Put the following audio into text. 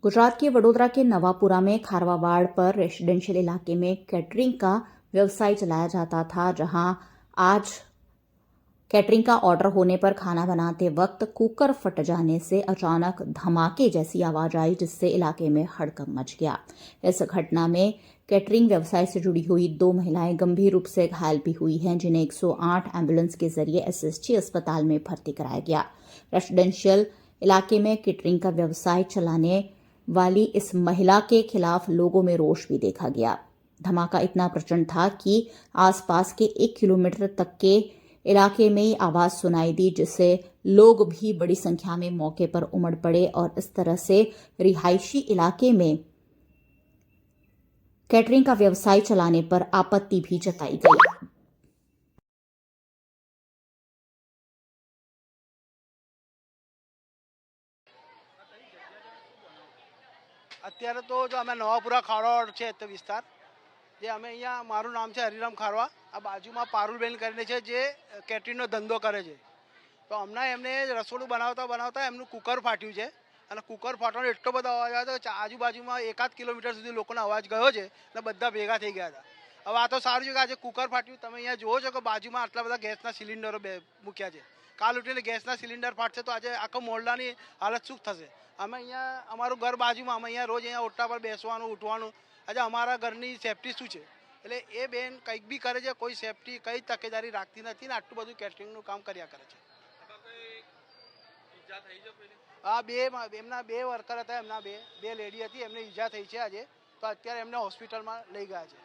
गुजरात के वडोदरा के नवापुरा में खारवावाड़ पर रेसिडेंशियल इलाके में कैटरिंग का व्यवसाय चलाया जाता था, जहां आज कैटरिंग का ऑर्डर होने पर खाना बनाते वक्त कुकर फट जाने से अचानक धमाके जैसी आवाज आई, जिससे इलाके में हड़कंप मच गया। इस घटना में कैटरिंग व्यवसाय से जुड़ी हुई 2 महिलाएं गंभीर रूप से घायल भी हुई हैं, जिन्हें 108 एम्बुलेंस के जरिए एसएसजी अस्पताल में भर्ती कराया गया। रेसिडेंशियल इलाके में कैटरिंग का व्यवसाय चलाने वाली इस महिला के खिलाफ लोगों में रोष भी देखा गया। धमाका इतना प्रचंड था कि आसपास के 1 किलोमीटर तक के इलाके में ही आवाज सुनाई दी, जिससे लोग भी बड़ी संख्या में मौके पर उमड़ पड़े और इस तरह से रिहायशी इलाके में कैटरिंग का व्यवसाय चलाने पर आपत्ति भी जताई गई। અત્યારે તો જો અમે નવાપુરા ખારવાડ છે તે વિસ્તાર જે અમે અહીંયા મારું નામ છે હરિરામ ખારવા આ બાજુમાં પારુલબેન કરીને છે જે કેટરિંગનો ધંધો કરે છે તો હમણાં એમને રસોડું બનાવતા બનાવતા એમનું કુકર ફાટ્યું છે અને કુકર ફાટવાનો એટલો બધો અવાજ આવ્યો હતો આજુબાજુમાં 1-8 કિલોમીટર સુધી લોકોનો અવાજ ગયો છે અને બધા ભેગા થઈ ગયા હતા। હવે આ તો સારું છે કે આજે કુકર ફાટ્યું, તમે અહીંયા જુઓ છો કે બાજુમાં આટલા બધા ગેસના સિલિન્ડરો મૂક્યા છે। કાલ ઉઠીને ગેસના સિલિન્ડર ફાટશે તો આજે આખો મોરડાની હાલત શું થશે। અમે અહીંયા અમારું ઘર બાજુમાં, અમે અહીંયા રોજ અહીંયા ઓટલા પર બેસવાનું ઉઠવાનું, આજે અમારા ઘરની સેફટી શું છે એટલે એ બેન કંઈક બી કરે છે, કોઈ સેફટી કઈ તકેદારી રાખતી નથી ને આટલું બધું કેટરિંગનું કામ કર્યા કરે છે। હા, એમના 2 વર્કર હતા, એમના બે લેડી હતી, એમને ઈજા થઈ છે આજે, તો અત્યારે એમને હોસ્પિટલમાં લઈ ગયા છે।